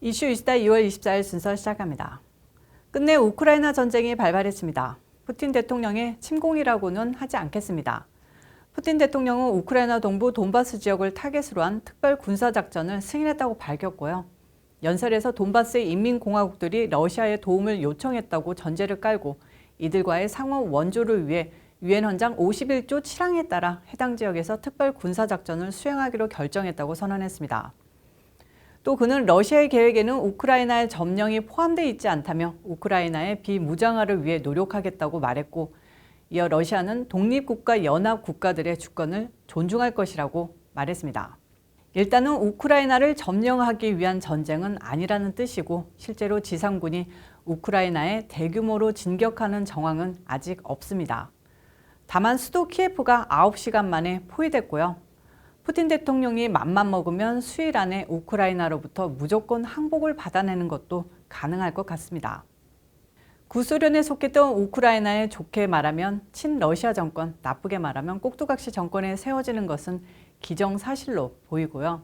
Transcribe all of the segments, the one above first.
이슈 이슈다 2월 24일 순서 시작합니다. 끝내 우크라이나 전쟁이 발발했습니다. 푸틴 대통령의 침공이라고는 하지 않겠습니다. 푸틴 대통령은 우크라이나 동부 돈바스 지역을 타겟으로 한 특별 군사작전을 승인했다고 밝혔고요. 연설에서 돈바스의 인민공화국들이 러시아의 도움을 요청했다고 전제를 깔고 이들과의 상호 원조를 위해 유엔 헌장 51조 7항에 따라 해당 지역에서 특별 군사작전을 수행하기로 결정했다고 선언했습니다. 또 그는 러시아의 계획에는 우크라이나의 점령이 포함되어 있지 않다며 우크라이나의 비무장화를 위해 노력하겠다고 말했고, 이어 러시아는 독립국가 연합 국가들의 주권을 존중할 것이라고 말했습니다. 일단은 우크라이나를 점령하기 위한 전쟁은 아니라는 뜻이고, 실제로 지상군이 우크라이나에 대규모로 진격하는 정황은 아직 없습니다. 다만 수도 키예프가 9시간 만에 포위됐고요. 푸틴 대통령이 맘만 먹으면 수일 안에 우크라이나로부터 무조건 항복을 받아내는 것도 가능할 것 같습니다. 구소련에 속했던 우크라이나에 좋게 말하면 친러시아 정권, 나쁘게 말하면 꼭두각시 정권에 세워지는 것은 기정사실로 보이고요.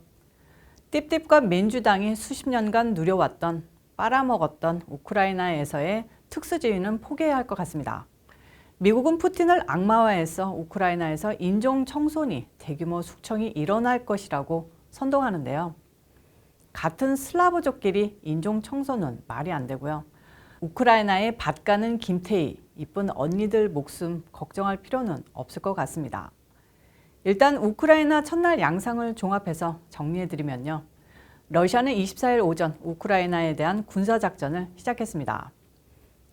띠띠과 민주당이 수십 년간 누려왔던, 빨아먹었던 우크라이나에서의 특수지위는 포기해야 할 것 같습니다. 미국은 푸틴을 악마화해서 우크라이나에서 인종 청소니, 대규모 숙청이 일어날 것이라고 선동하는데요. 같은 슬라브족끼리 인종 청소는 말이 안 되고요. 우크라이나에 밭가는 김태희, 이쁜 언니들 목숨 걱정할 필요는 없을 것 같습니다. 일단 우크라이나 첫날 양상을 종합해서 정리해드리면요. 러시아는 24일 오전 우크라이나에 대한 군사작전을 시작했습니다.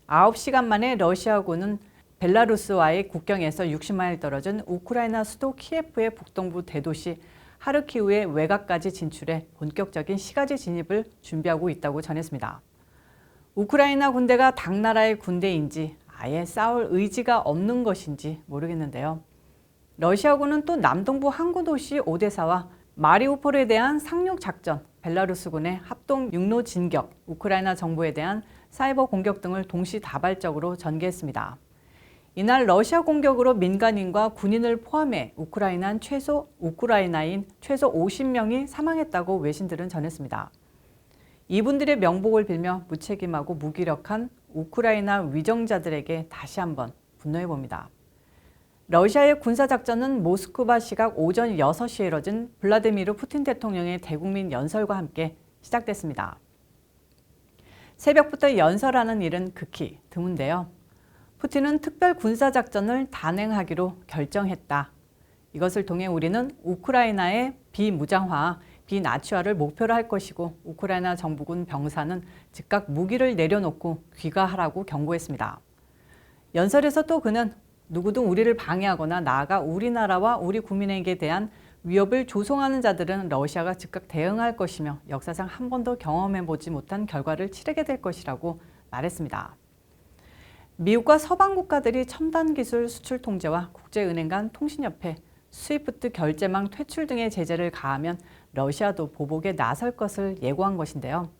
9시간 만에 러시아군은 벨라루스와의 국경에서 60마일 떨어진 우크라이나 수도 키예프의 북동부 대도시 하르키우의 외곽까지 진출해 본격적인 시가지 진입을 준비하고 있다고 전했습니다. 우크라이나 군대가 당나라의 군대인지 아예 싸울 의지가 없는 것인지 모르겠는데요. 러시아군은 또 남동부 항구 도시 오데사와 마리우폴에 대한 상륙 작전, 벨라루스군의 합동 육로 진격, 우크라이나 정부에 대한 사이버 공격 등을 동시다발적으로 전개했습니다. 이날 러시아 공격으로 민간인과 군인을 포함해 우크라이나인 최소 50명이 사망했다고 외신들은 전했습니다. 이분들의 명복을 빌며 무책임하고 무기력한 우크라이나 위정자들에게 다시 한번 분노해봅니다. 러시아의 군사작전은 모스크바 시각 오전 6시에 이뤄진 블라디미르 푸틴 대통령의 대국민 연설과 함께 시작됐습니다. 새벽부터 연설하는 일은 극히 드문데요. 푸틴은 특별 군사작전을 단행하기로 결정했다. 이것을 통해 우리는 우크라이나의 비무장화, 비나치화를 목표로 할 것이고 우크라이나 정부군 병사는 즉각 무기를 내려놓고 귀가하라고 경고했습니다. 연설에서 또 그는 누구든 우리를 방해하거나 나아가 우리나라와 우리 국민에게 대한 위협을 조성하는 자들은 러시아가 즉각 대응할 것이며 역사상 한 번도 경험해보지 못한 결과를 치르게 될 것이라고 말했습니다. 미국과 서방 국가들이 첨단 기술 수출 통제와 국제은행 간 통신협회, 스위프트 결제망 퇴출 등의 제재를 가하면 러시아도 보복에 나설 것을 예고한 것인데요.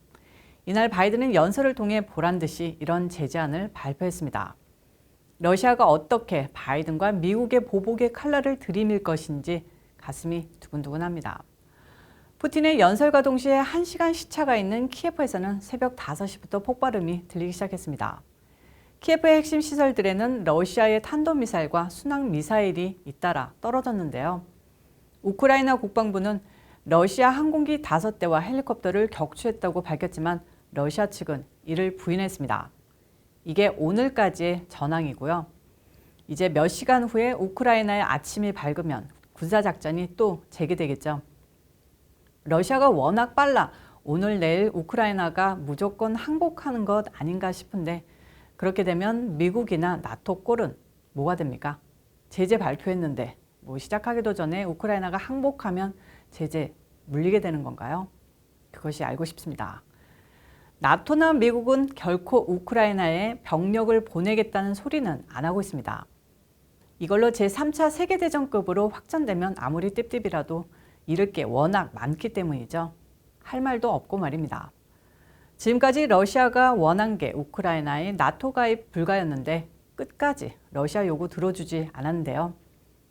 이날 바이든은 연설을 통해 보란듯이 이런 제재안을 발표했습니다. 러시아가 어떻게 바이든과 미국의 보복의 칼날을 들이밀 것인지 가슴이 두근두근합니다. 푸틴의 연설과 동시에 1시간 시차가 있는 키예프에서는 새벽 5시부터 폭발음이 들리기 시작했습니다. 키예프의 핵심 시설들에는 러시아의 탄도미사일과 순항미사일이 잇따라 떨어졌는데요. 우크라이나 국방부는 러시아 항공기 5대와 헬리콥터를 격추했다고 밝혔지만 러시아 측은 이를 부인했습니다. 이게 오늘까지의 전황이고요. 이제 몇 시간 후에 우크라이나의 아침이 밝으면 군사작전이 또 재개되겠죠. 러시아가 워낙 빨라 오늘 내일 우크라이나가 무조건 항복하는 것 아닌가 싶은데 그렇게 되면 미국이나 나토 꼴은 뭐가 됩니까? 제재 발표했는데 시작하기도 전에 우크라이나가 항복하면 제재 물리게 되는 건가요? 그것이 알고 싶습니다. 나토나 미국은 결코 우크라이나에 병력을 보내겠다는 소리는 안 하고 있습니다. 이걸로 제3차 세계대전급으로 확전되면 아무리 찝찝이라도 잃을 게 워낙 많기 때문이죠. 할 말도 없고 말입니다. 지금까지 러시아가 원한 게 우크라이나의 나토 가입 불가였는데 끝까지 러시아 요구 들어주지 않았는데요.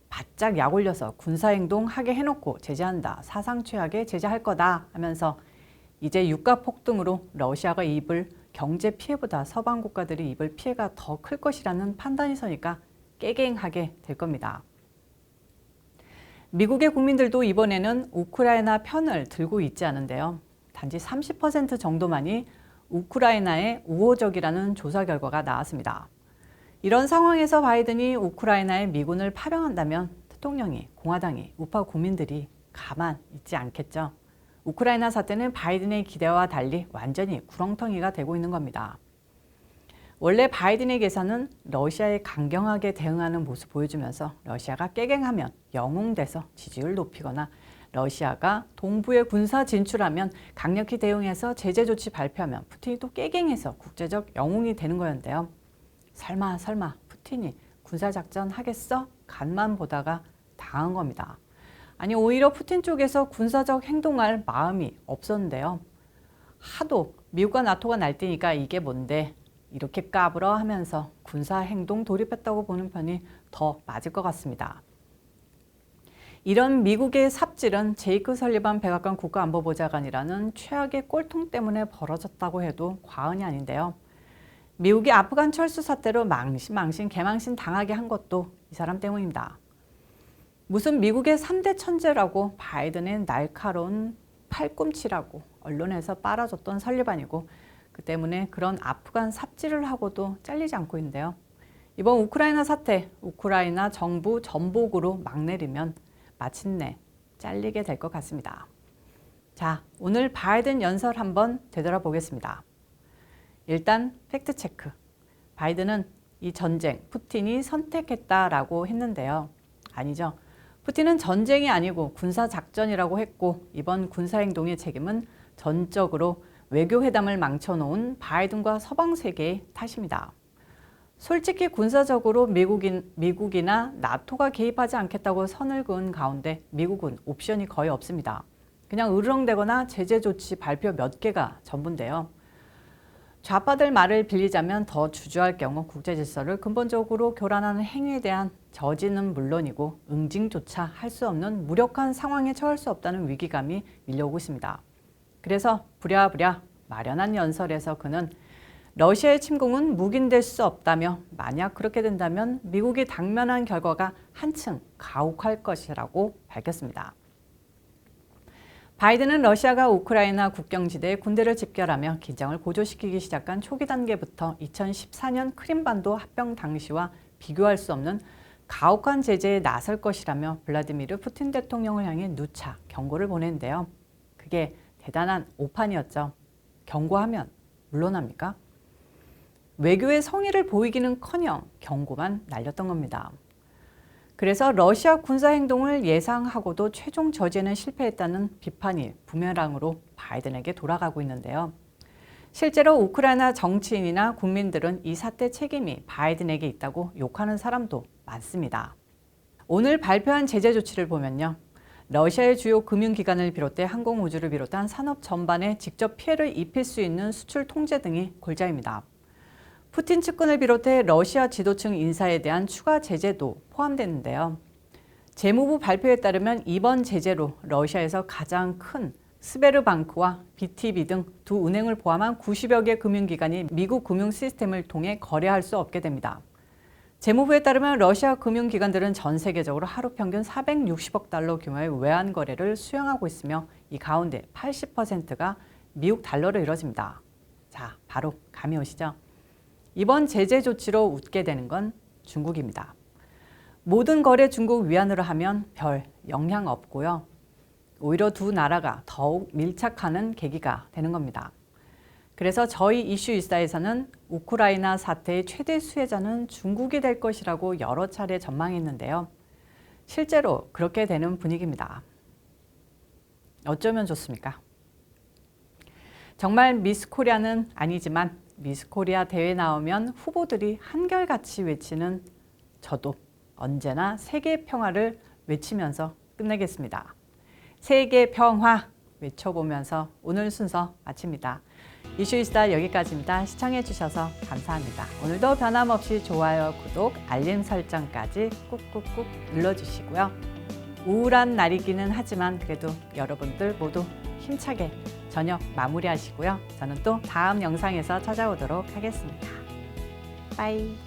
바짝 약 올려서 군사행동 하게 해놓고 제재한다. 사상 최악의 제재할 거다 하면서 이제 유가 폭등으로 러시아가 입을 경제 피해보다 서방 국가들이 입을 피해가 더 클 것이라는 판단이 서니까 깨갱하게 될 겁니다. 미국의 국민들도 이번에는 우크라이나 편을 들고 있지 않은데요. 단지 30% 정도만이 우크라이나에 우호적이라는 조사 결과가 나왔습니다. 이런 상황에서 바이든이 우크라이나에 미군을 파병한다면 대통령이, 공화당이, 우파 국민들이 가만 있지 않겠죠. 우크라이나 사태는 바이든의 기대와 달리 완전히 구렁텅이가 되고 있는 겁니다. 원래 바이든의 계산은 러시아에 강경하게 대응하는 모습 보여주면서 러시아가 깨갱하면 영웅돼서 지지율 높이거나 러시아가 동부에 군사 진출하면 강력히 대응해서 제재 조치 발표하면 푸틴이 또 깨갱해서 국제적 영웅이 되는 거였는데요. 설마 푸틴이 군사작전 하겠어? 간만 보다가 당한 겁니다. 아니 오히려 푸틴 쪽에서 군사적 행동할 마음이 없었는데요. 하도 미국과 나토가 날뛰니까 이게 뭔데 이렇게 까불어 하면서 군사행동 돌입했다고 보는 편이 더 맞을 것 같습니다. 이런 미국의 삽질은 제이크 설리반 백악관 국가안보보좌관이라는 최악의 꼴통 때문에 벌어졌다고 해도 과언이 아닌데요. 미국이 아프간 철수 사태로 망신 개망신 당하게 한 것도 이 사람 때문입니다. 무슨 미국의 3대 천재라고 바이든의 날카로운 팔꿈치라고 언론에서 빨아줬던 설리반이고 그 때문에 그런 아프간 삽질을 하고도 잘리지 않고 있는데요. 이번 우크라이나 사태, 우크라이나 정부 전복으로 막 내리면 마침내 잘리게 될 것 같습니다. 자, 오늘 바이든 연설 한번 되돌아보겠습니다. 일단 팩트체크. 바이든은 이 전쟁, 푸틴이 선택했다라고 했는데요. 아니죠. 푸틴은 전쟁이 아니고 군사작전이라고 했고 이번 군사행동의 책임은 전적으로 외교회담을 망쳐놓은 바이든과 서방 세계의 탓입니다. 솔직히 군사적으로 미국이나 나토가 개입하지 않겠다고 선을 그은 가운데 미국은 옵션이 거의 없습니다. 그냥 으르렁대거나 제재 조치 발표 몇 개가 전부인데요. 좌파들 말을 빌리자면 더 주저할 경우 국제 질서를 근본적으로 교란하는 행위에 대한 저지는 물론이고 응징조차 할 수 없는 무력한 상황에 처할 수 없다는 위기감이 밀려오고 있습니다. 그래서 부랴부랴 마련한 연설에서 그는 러시아의 침공은 묵인될 수 없다며 만약 그렇게 된다면 미국이 당면한 결과가 한층 가혹할 것이라고 밝혔습니다. 바이든은 러시아가 우크라이나 국경지대에 군대를 집결하며 긴장을 고조시키기 시작한 초기 단계부터 2014년 크림반도 합병 당시와 비교할 수 없는 가혹한 제재에 나설 것이라며 블라디미르 푸틴 대통령을 향해 누차 경고를 보냈는데요. 그게 대단한 오판이었죠. 경고하면 물러납니까? 외교의 성의를 보이기는커녕 경고만 날렸던 겁니다. 그래서 러시아 군사행동을 예상하고도 최종 저지에는 실패했다는 비판이 부메랑으로 바이든에게 돌아가고 있는데요. 실제로 우크라이나 정치인이나 국민들은 이 사태 책임이 바이든에게 있다고 욕하는 사람도 많습니다. 오늘 발표한 제재 조치를 보면요. 러시아의 주요 금융기관을 비롯해 항공우주를 비롯한 산업 전반에 직접 피해를 입힐 수 있는 수출 통제 등이 골자입니다. 푸틴 측근을 비롯해 러시아 지도층 인사에 대한 추가 제재도 포함됐는데요. 재무부 발표에 따르면 이번 제재로 러시아에서 가장 큰 스베르방크와 BTB 등 두 은행을 포함한 90여 개 금융기관이 미국 금융 시스템을 통해 거래할 수 없게 됩니다. 재무부에 따르면 러시아 금융기관들은 전 세계적으로 하루 평균 460억 달러 규모의 외환 거래를 수행하고 있으며 이 가운데 80%가 미국 달러로 이뤄집니다. 자, 바로 감이 오시죠? 이번 제재 조치로 웃게 되는 건 중국입니다. 모든 거래 중국 위안으로 하면 별 영향 없고요. 오히려 두 나라가 더욱 밀착하는 계기가 되는 겁니다. 그래서 저희 이슈24에서는 우크라이나 사태의 최대 수혜자는 중국이 될 것이라고 여러 차례 전망했는데요. 실제로 그렇게 되는 분위기입니다. 어쩌면 좋습니까? 정말 미스 코리아는 아니지만 미스 코리아 대회 나오면 후보들이 한결같이 외치는 저도 언제나 세계 평화를 외치면서 끝내겠습니다. 세계 평화 외쳐보면서 오늘 순서 마칩니다. 이슈이스타 여기까지입니다. 시청해주셔서 감사합니다. 오늘도 변함없이 좋아요, 구독, 알림 설정까지 꾹꾹꾹 눌러주시고요. 우울한 날이기는 하지만 그래도 여러분들 모두 힘차게 저녁 마무리하시고요. 저는 또 다음 영상에서 찾아오도록 하겠습니다. 빠이.